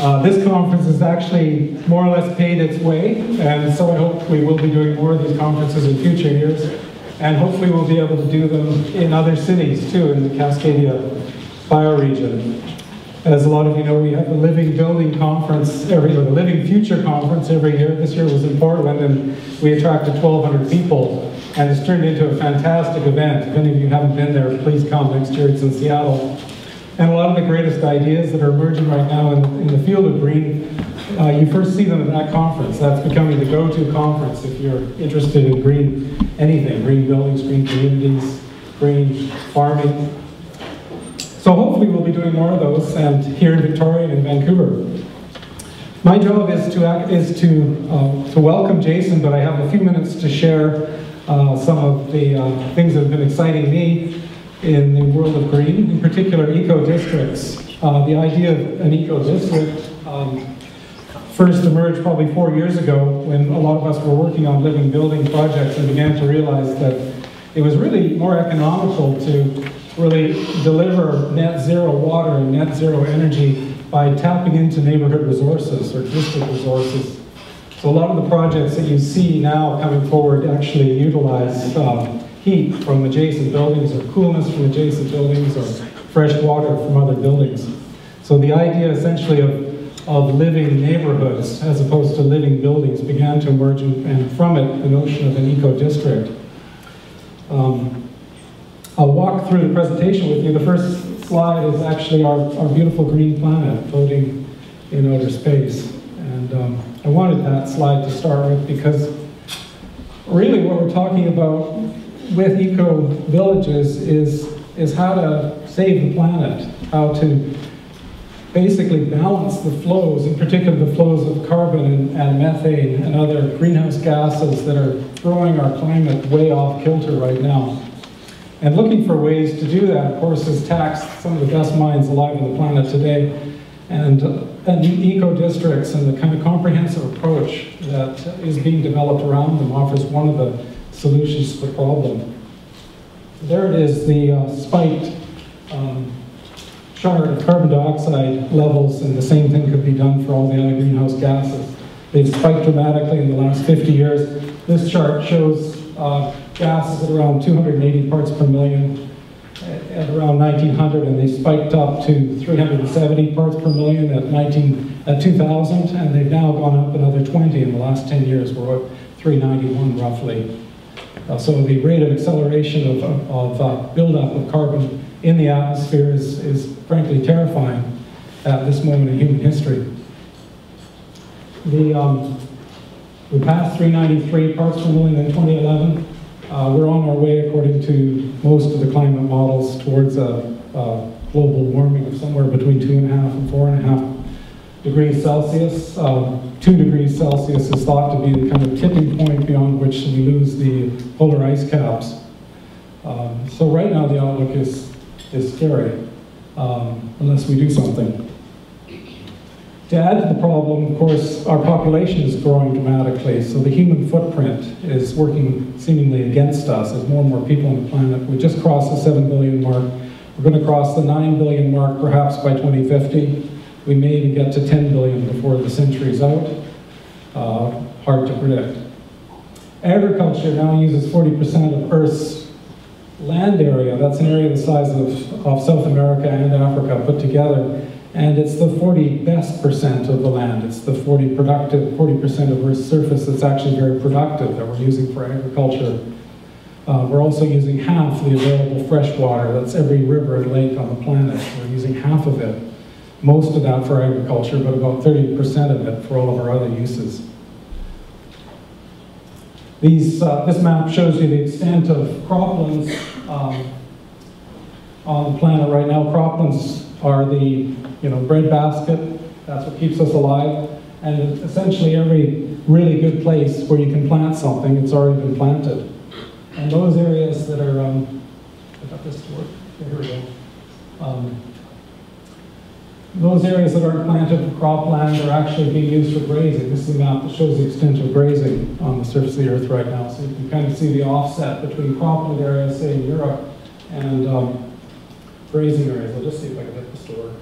This conference has actually more or less paid its way, and so I hope we will be doing more of these conferences in future years, and hopefully we'll be able to do them in other cities too, in the Cascadia bioregion. As a lot of you know, we have the Living Building Conference the Living Future Conference every year. This year was in Portland, and we attracted 1,200 people, and it's turned into a fantastic event. If any of you haven't been there, please come. Next year it's in Seattle. And a lot of the greatest ideas that are emerging right now in the field of green, you first see them at that conference. That's becoming the go-to conference if you're interested in green anything, green buildings, green communities, green farming. So hopefully we'll be doing more of those, and here in Victoria and in Vancouver. My job is to welcome Jason, but I have a few minutes to share some of the things that have been exciting me in the world of green, in particular eco-districts. The idea of an eco-district first emerged probably 4 years ago when a lot of us were working on living building projects and began to realize that it was really more economical to really deliver net zero water and net zero energy by tapping into neighborhood resources or district resources. So a lot of the projects that you see now coming forward actually utilize heat from adjacent buildings or coolness from adjacent buildings or fresh water from other buildings. So the idea essentially of living neighborhoods as opposed to living buildings began to emerge, and from it the notion of an eco-district. I'll walk through the presentation with you. The first slide is actually our beautiful green planet floating in outer space. And I wanted that slide to start with because really what we're talking about with eco-villages is how to save the planet, how to basically balance the flows, in particular the flows of carbon and methane and other greenhouse gases that are throwing our climate way off kilter right now. And looking for ways to do that, of course, has taxed some of the best minds alive on the planet today. And eco-districts and the kind of comprehensive approach that is being developed around them offers one of the solutions to the problem. There it is, the spiked chart of carbon dioxide levels, and the same thing could be done for all the other greenhouse gases. They've spiked dramatically in the last 50 years. This chart shows gases at around 280 parts per million at around 1900, and they spiked up to 370 parts per million at 2000, and they've now gone up another 20 in the last 10 years. We're at 391 roughly. So the rate of acceleration of buildup of carbon in the atmosphere is frankly terrifying at this moment in human history. We passed 393 parts per million in 2011. We're on our way, according to most of the climate models, towards a global warming of somewhere between 2.5 and 4.5 degrees Celsius. 2 degrees Celsius is thought to be the kind of tipping point beyond which we lose the polar ice caps. So right now the outlook is scary, unless we do something. To add to the problem, of course, our population is growing dramatically, so the human footprint is working seemingly against us as more and more people on the planet. We just crossed the 7 billion mark. We're going to cross the 9 billion mark perhaps by 2050. We may even get to 10 billion before the century's out. Hard to predict. Agriculture now uses 40% of Earth's land area. That's an area the size of South America and Africa put together. And it's the 40 best percent of the land. It's the 40% of Earth's surface that's actually very productive that we're using for agriculture. We're also using half the available fresh water. That's every river and lake on the planet. We're using half of it. Most of that for agriculture, but about 30% of it for all of our other uses. This map shows you the extent of croplands on the planet right now. Croplands are the breadbasket. That's what keeps us alive. And essentially every really good place where you can plant something, it's already been planted. And those areas that are, I got this to work. Here we go. Those areas that aren't planted for cropland are actually being used for grazing. This is a map that shows the extent of grazing on the surface of the Earth right now. So you can kind of see the offset between cropland areas, say in Europe, and grazing areas. I'll just see if I can get this to work.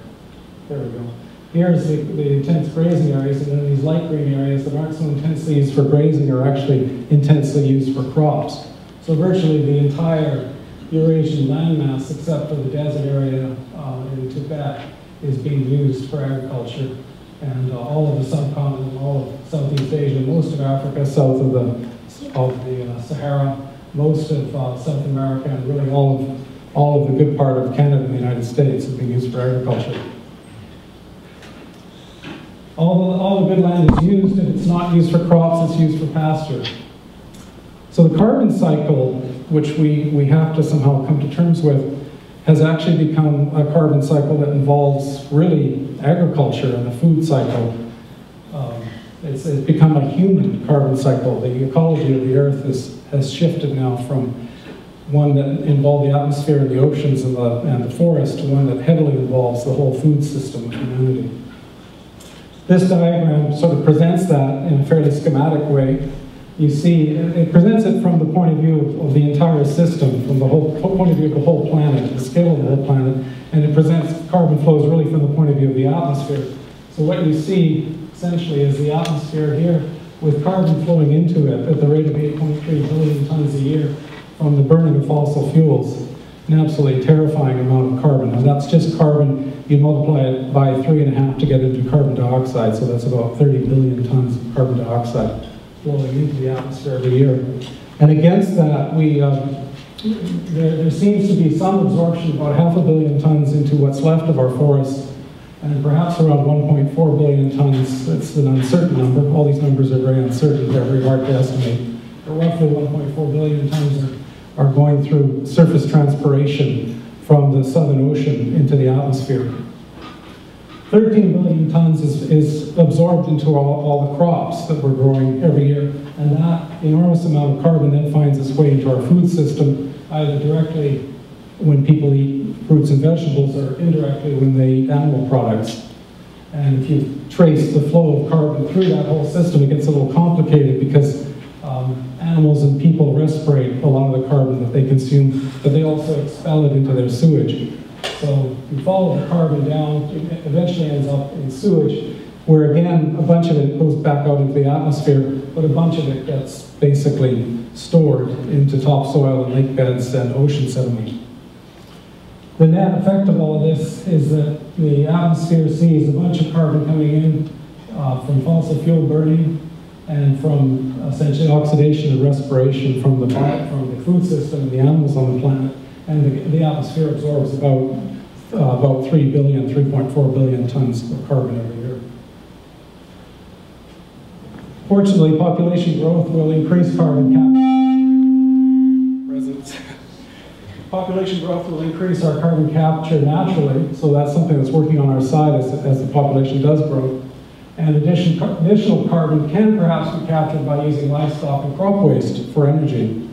There we go. Here's the intense grazing areas, and then these light green areas that aren't so intensely used for grazing are actually intensely used for crops. So virtually the entire Eurasian landmass, except for the desert area in Tibet, is being used for agriculture. And all of the subcontinent, all of Southeast Asia, most of Africa, south of the Sahara, most of South America, and really all of the good part of Canada and the United States is being used for agriculture. All the good land is used. If it's not used for crops, it's used for pasture. So the carbon cycle, which we have to somehow come to terms with, has actually become a carbon cycle that involves really agriculture and the food cycle. It's become a human carbon cycle. The ecology of the earth has shifted now from one that involved the atmosphere and the oceans and the forest to one that heavily involves the whole food system of humanity. This diagram sort of presents that in a fairly schematic way. You see, it presents it from the point of view of the entire system, from the whole point of view of the whole planet, the scale of the whole planet, and it presents carbon flows really from the point of view of the atmosphere. So what you see essentially is the atmosphere here with carbon flowing into it at the rate of 8.3 billion tons a year from the burning of fossil fuels. An absolutely terrifying amount of carbon, and that's just carbon. You multiply it by 3.5 to get into carbon dioxide, so that's about 30 billion tons of carbon dioxide flowing into the atmosphere every year. And against that, there seems to be some absorption, about 500 million tons into what's left of our forests, and perhaps around 1.4 billion tons. It's an uncertain number. All these numbers are very uncertain. They're very hard to estimate. But roughly 1.4 billion tons are going through surface transpiration from the Southern Ocean into the atmosphere. 13 billion tons is absorbed into all the crops that we're growing every year, and that enormous amount of carbon then finds its way into our food system, either directly when people eat fruits and vegetables or indirectly when they eat animal products. And if you trace the flow of carbon through that whole system, it gets a little complicated because animals and people respirate a lot of the carbon that they consume, but they also expel it into their sewage. So you follow the carbon down, it eventually ends up in sewage, where again, a bunch of it goes back out into the atmosphere, but a bunch of it gets basically stored into topsoil and lake beds and ocean sediment. The net effect of all of this is that the atmosphere sees a bunch of carbon coming in from fossil fuel burning and from essentially oxidation and respiration from the food system and the animals on the planet. And the atmosphere absorbs about 3.4 billion tons of carbon every year. Fortunately, population growth will increase carbon capture. Population growth will increase our carbon capture naturally, so that's something that's working on our side as the population does grow. And additional carbon can perhaps be captured by using livestock and crop waste for energy.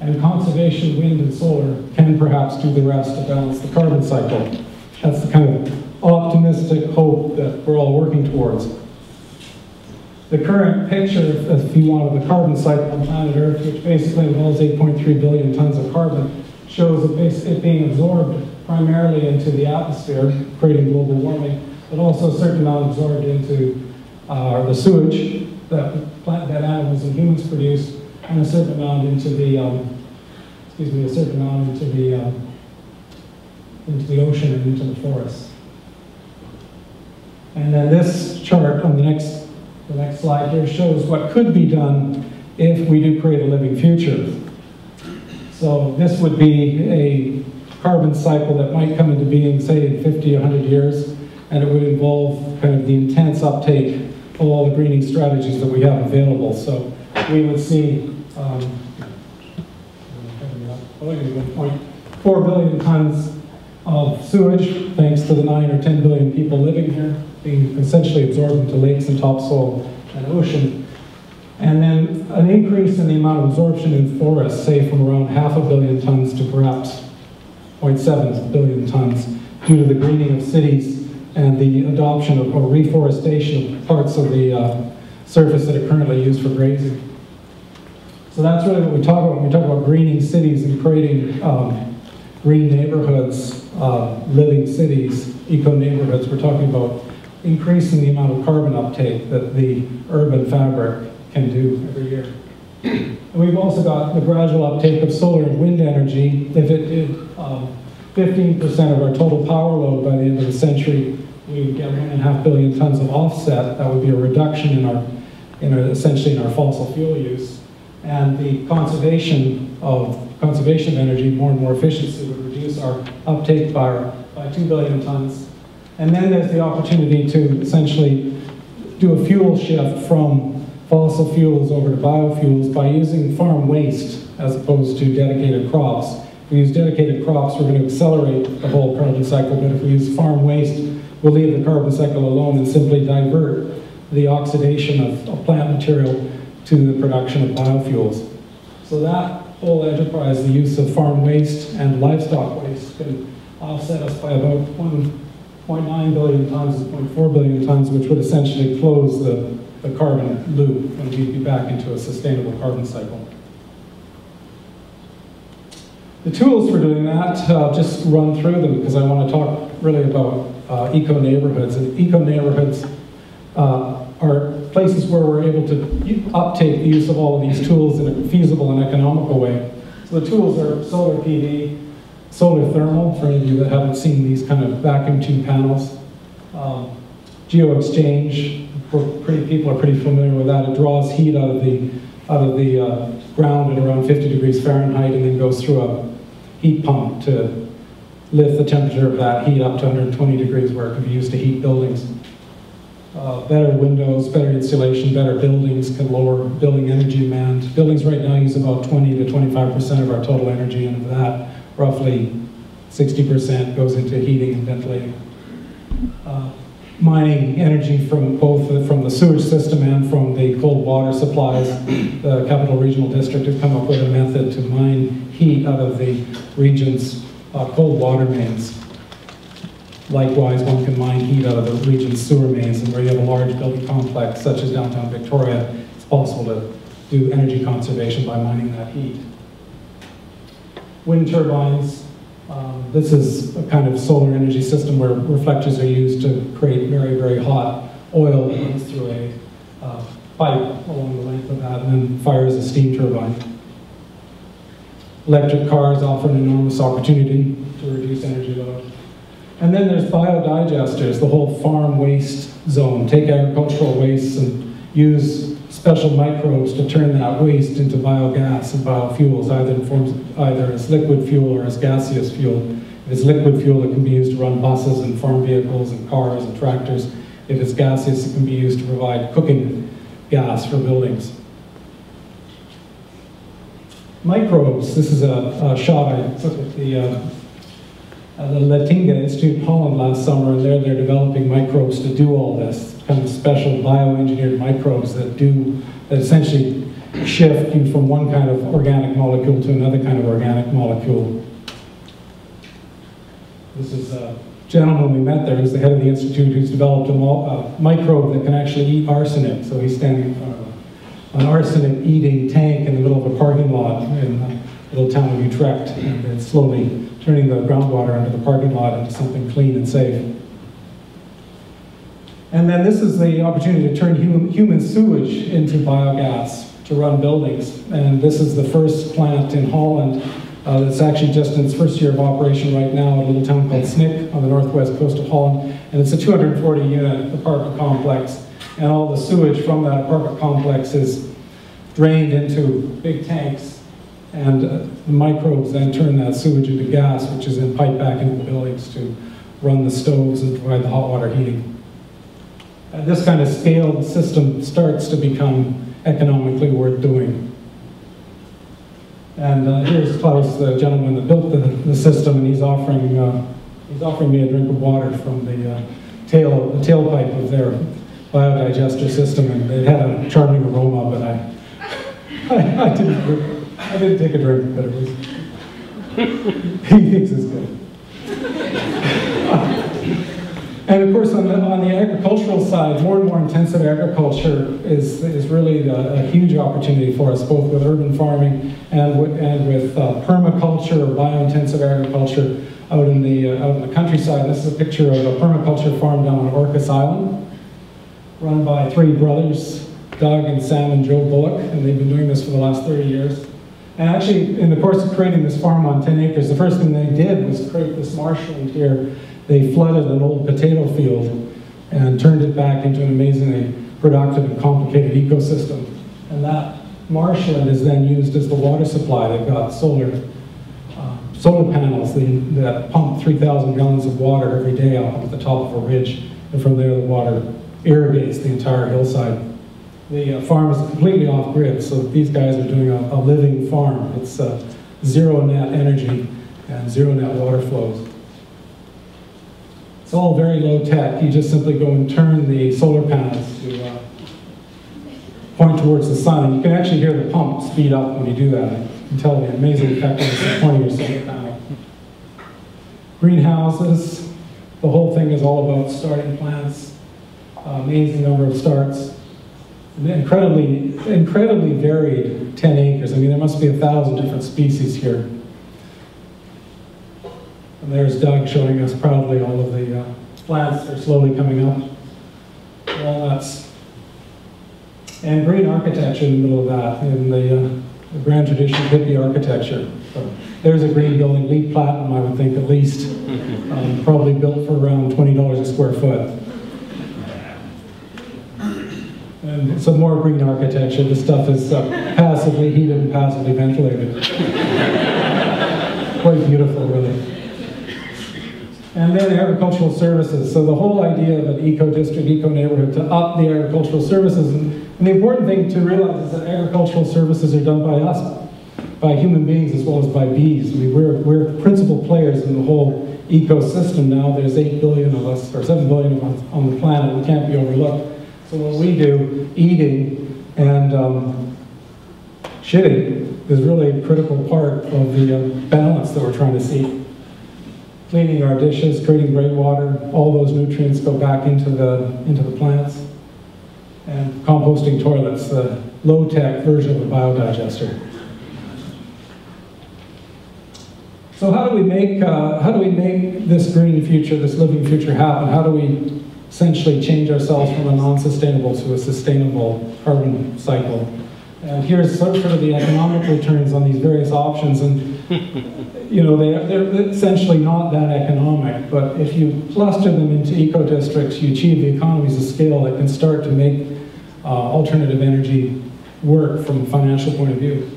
And conservation, wind and solar can perhaps do the rest to balance the carbon cycle. That's the kind of optimistic hope that we're all working towards. The current picture, if you want, of the carbon cycle on planet Earth, which basically involves 8.3 billion tons of carbon, shows it being absorbed primarily into the atmosphere, creating global warming, but also a certain amount absorbed into the sewage that animals and humans produce, and a certain amount into the ocean and into the forest. And then this chart on the next slide here shows what could be done if we do create a living future. So this would be a carbon cycle that might come into being, say, in 50 or 100 years, and it would involve kind of the intense uptake of all the greening strategies that we have available. So we would see 1.4 billion tons of sewage, thanks to the 9 or 10 billion people living here, being essentially absorbed into lakes and topsoil and ocean. And then an increase in the amount of absorption in forests, say from around 500 million tons to perhaps 0.7 billion tons, due to the greening of cities and the adoption of or reforestation of parts of the surface that are currently used for grazing. So that's really what we talk about when we talk about greening cities and creating green neighborhoods, living cities. eco-neighborhoods, we're talking about increasing the amount of carbon uptake that the urban fabric can do every year. And we've also got the gradual uptake of solar and wind energy. If it did 15% of our total power load by the end of the century, we would get 1.5 billion tons of offset. That would be a reduction essentially in our fossil fuel use. And the conservation of energy, more and more efficiency, would reduce our uptake by 2 billion tons. And then there's the opportunity to essentially do a fuel shift from fossil fuels over to biofuels by using farm waste as opposed to dedicated crops. If we use dedicated crops, we're going to accelerate the whole carbon cycle, but if we use farm waste, we'll leave the carbon cycle alone and simply divert the oxidation of plant material to the production of biofuels. So that whole enterprise, the use of farm waste and livestock waste, can offset us by about 1.9 billion tons to 0.4 billion tons, which would essentially close the carbon loop, and we'd be back into a sustainable carbon cycle. The tools for doing that, I'll just run through them because I want to talk really about eco-neighborhoods. And eco-neighborhoods are places where we're able to uptake the use of all of these tools in a feasible and economical way. So the tools are solar PV, solar thermal, for any of you that haven't seen these kind of vacuum tube panels. Geo-exchange, people are pretty familiar with that. It draws heat out of the ground at around 50 degrees Fahrenheit and then goes through a heat pump to lift the temperature of that heat up to 120 degrees where it can be used to heat buildings. Better windows, better insulation, better buildings can lower building energy demand. Buildings right now use about 20 to 25% of our total energy, and of that, roughly 60% goes into heating and ventilating. Mining energy from both from the sewage system and from the cold water supplies. The Capital Regional District has come up with a method to mine heat out of the region's cold water mains. Likewise, one can mine heat out of the region's sewer mains, and where you have a large building complex, such as downtown Victoria, it's possible to do energy conservation by mining that heat. Wind turbines. This is a kind of solar energy system where reflectors are used to create very, very hot oil that runs through a pipe along the length of that and then fires a steam turbine. Electric cars offer an enormous opportunity to reduce energy load. And then there's biodigesters, the whole farm waste zone. Take agricultural waste and use special microbes to turn that waste into biogas and biofuels, either as liquid fuel or as gaseous fuel. If it's liquid fuel, it can be used to run buses and farm vehicles and cars and tractors. If it's gaseous, it can be used to provide cooking gas for buildings. Microbes. This is a shot I took at the Latinga Institute in Holland last summer, and they're developing microbes to do all this, kind of special bioengineered microbes that essentially shift you from one kind of organic molecule to another kind of organic molecule. This is a gentleman we met there who's the head of the institute who's developed a microbe that can actually eat arsenic. So he's standing in front of an arsenic-eating tank in the middle of a parking lot in the little town of Utrecht, and it's slowly turning the groundwater under the parking lot into something clean and safe. And then this is the opportunity to turn human sewage into biogas to run buildings. And this is the first plant in Holland that's actually just in its first year of operation right now at a little town called Snik on the northwest coast of Holland. And it's a 240-unit apartment complex. And all the sewage from that apartment complex is drained into big tanks. And the microbes then turn that sewage into gas, which is then piped back into the buildings to run the stoves and provide the hot water heating. And this kind of scaled system starts to become economically worth doing. And here's Klaus, the gentleman that built the system, and he's offering me a drink of water from the tailpipe of their biodigester system, and it had a charming aroma, but I didn't take a drink, but it was, he thinks it's good. And of course, on the agricultural side, more and more intensive agriculture is really a huge opportunity for us, both with urban farming and with permaculture or biointensive agriculture out in the countryside. This is a picture of a permaculture farm down on Orcas Island, run by three brothers, Doug and Sam and Joe Bullock, and they've been doing this for the last 30 years. And actually, in the course of creating this farm on 10 acres, the first thing they did was create this marshland here. They flooded an old potato field and turned it back into an amazingly productive and complicated ecosystem. And that marshland is then used as the water supply. They've got solar panels that pump 3,000 gallons of water every day up at the top of a ridge. And from there, the water irrigates the entire hillside. The farm is completely off-grid, so these guys are doing a living farm. It's zero net energy and zero net water flows. It's all very low tech. You just simply go and turn the solar panels to point towards the sun. And you can actually hear the pump speed up when you do that. You can tell the amazing effectiveness of pointing your solar panel. Greenhouses. The whole thing is all about starting plants. Amazing number of starts. Incredibly varied 10 acres. I mean, there must be 1,000 different species here. And there's Doug showing us proudly all of the plants that are slowly coming up. Walnuts. And green architecture in the middle of that, in the grand tradition of hippie architecture. So there's a green building, LEED Platinum, I would think, at least. Probably built for around $20 a square foot. And some more green architecture. This stuff is passively heated and passively ventilated. Quite beautiful, really. And then agricultural services. So the whole idea of an eco-district, eco-neighborhood, to up the agricultural services. And the important thing to realize is that agricultural services are done by us, by human beings as well as by bees. I mean, we're principal players in the whole ecosystem now. There's 8 billion of us, or 7 billion of us on the planet. We can't be overlooked. So what we do, eating and shitting, is really a critical part of the balance that we're trying to seek. Cleaning our dishes, creating great water, all those nutrients go back into the plants. And composting toilets, the low-tech version of a biodigester. So how do we make this green future, this living future happen? How do we essentially change ourselves from a non-sustainable to a sustainable carbon cycle? And here's sort of the economic returns on these various options. And you know, they're essentially not that economic, but if you cluster them into eco-districts, you achieve the economies of scale that can start to make alternative energy work from a financial point of view.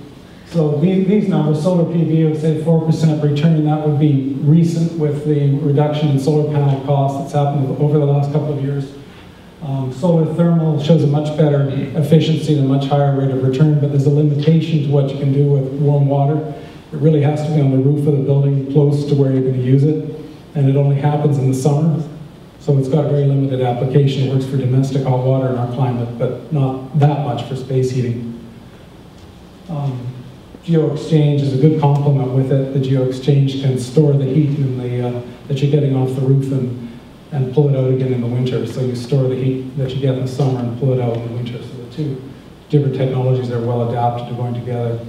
So these numbers, solar PV would say 4% return. That would be recent with the reduction in solar panel costs that's happened over the last couple of years. Solar thermal shows a much better efficiency and a much higher rate of return, but there's a limitation to what you can do with warm water. It really has to be on the roof of the building, close to where you're going to use it, and it only happens in the summer. So it's got a very limited application. It works for domestic hot water in our climate, but not that much for space heating. GeoExchange is a good complement with it. The GeoExchange can store the heat that you're getting off the roof and pull it out again in the winter. So you store the heat that you get in the summer and pull it out in the winter. So the two different technologies are well adapted to going together.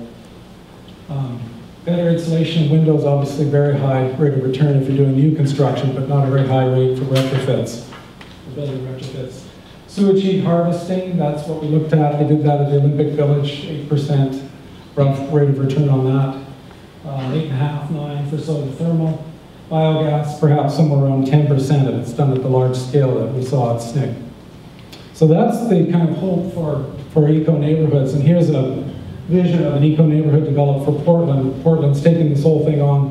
Better insulation of windows, obviously very high rate of return if you're doing new construction, but not a very high rate for retrofits, for building retrofits. Sewage heat harvesting, that's what we looked at. They did that at the Olympic Village, 8% rough rate of return on that. 8.5, 9 for solar thermal. Biogas, perhaps somewhere around 10% if it's done at the large scale that we saw at SNCC. So that's the kind of hope for eco-neighborhoods. And here's a vision of an eco-neighborhood developed for Portland. Portland's taking this whole thing on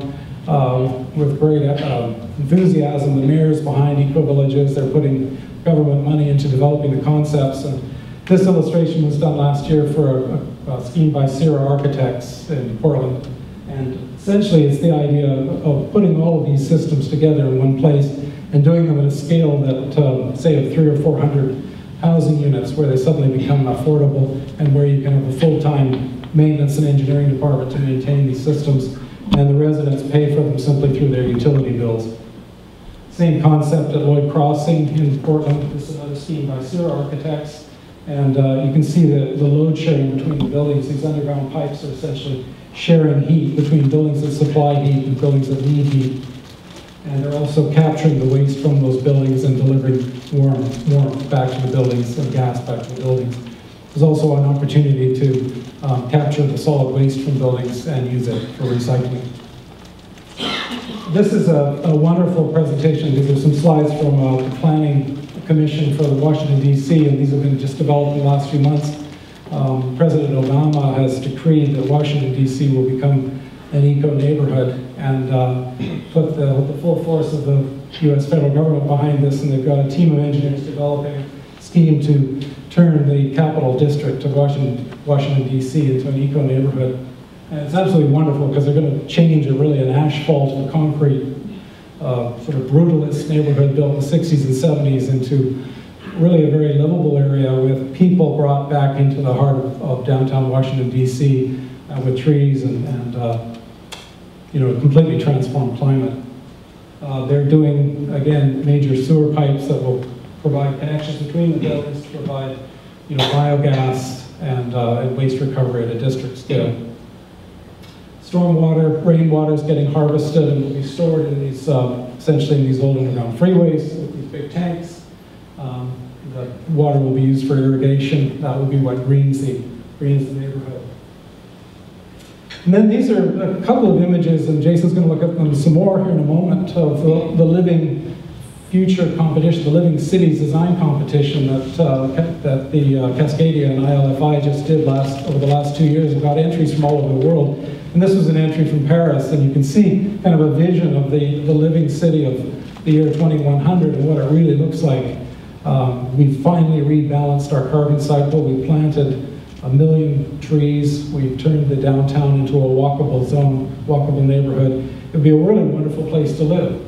with great enthusiasm. The mayor's behind eco-villages. They're putting government money into developing the concepts. And this illustration was done last year for a scheme by Sierra Architects in Portland. And essentially it's the idea of putting all of these systems together in one place and doing them at a scale that, say, of 300 or 400 housing units where they suddenly become affordable and where you can have a full-time maintenance and engineering department to maintain these systems, and the residents pay for them simply through their utility bills. Same concept at Lloyd Crossing in Portland. This is another scheme by Sierra Architects. And you can see the load sharing between the buildings. These underground pipes are essentially sharing heat between buildings that supply heat and buildings that need heat. And they're also capturing the waste from those buildings and delivering warmth back to the buildings and gas back to the buildings. There's also an opportunity to capture the solid waste from buildings and use it for recycling. This is a wonderful presentation. These are some slides from the Planning Commission for Washington, D.C., and these have been just developed in the last few months. President Obama has decreed that Washington, D.C. will become an eco-neighborhood and put the full force of the U.S. federal government behind this, and they've got a team of engineers developing a scheme to turn the capital district of Washington, D.C. into an eco-neighborhood. And it's absolutely wonderful because they're going to change an asphalt and concrete sort of brutalist neighborhood built in the 60s and 70s into really a very livable area with people brought back into the heart of downtown Washington, D.C. With trees and completely transformed climate. They're doing, again, major sewer pipes that will provide connections between the buildings to provide biogas and waste recovery at a district scale. Stormwater, rainwater is getting harvested and will be stored in these, essentially in these old underground freeways with these big tanks. The water will be used for irrigation. That will be what greens the neighborhood. And then these are a couple of images, and Jason's going to look at them some more here in a moment, of the Living Future competition, the Living Cities design competition that the Cascadia and ILFI just did over the last 2 years and got entries from all over the world. And this was an entry from Paris, and you can see kind of a vision of the living city of the year 2100 and what it really looks like. We've finally rebalanced our carbon cycle. We planted 1 million trees. We've turned the downtown into a walkable zone, walkable neighborhood. It'd be a really wonderful place to live.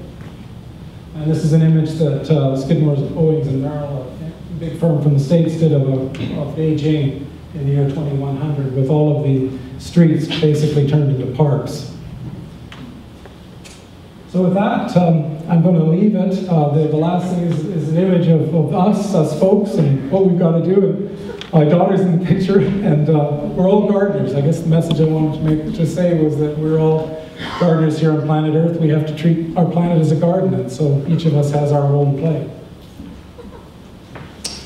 And this is an image that Skidmore's Owings and Merrill, a big firm from the States, did of Beijing in the year 2100 with all of the streets basically turned into parks. So with that, I'm going to leave it. The last thing is an image of us folks, and what we've got to do. And my daughter's in the picture, and we're all gardeners. I guess the message I wanted to say was that we're all gardeners here on planet Earth. We have to treat our planet as a garden, and so each of us has our role to play.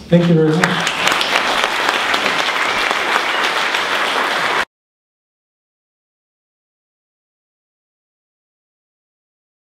Thank you very much.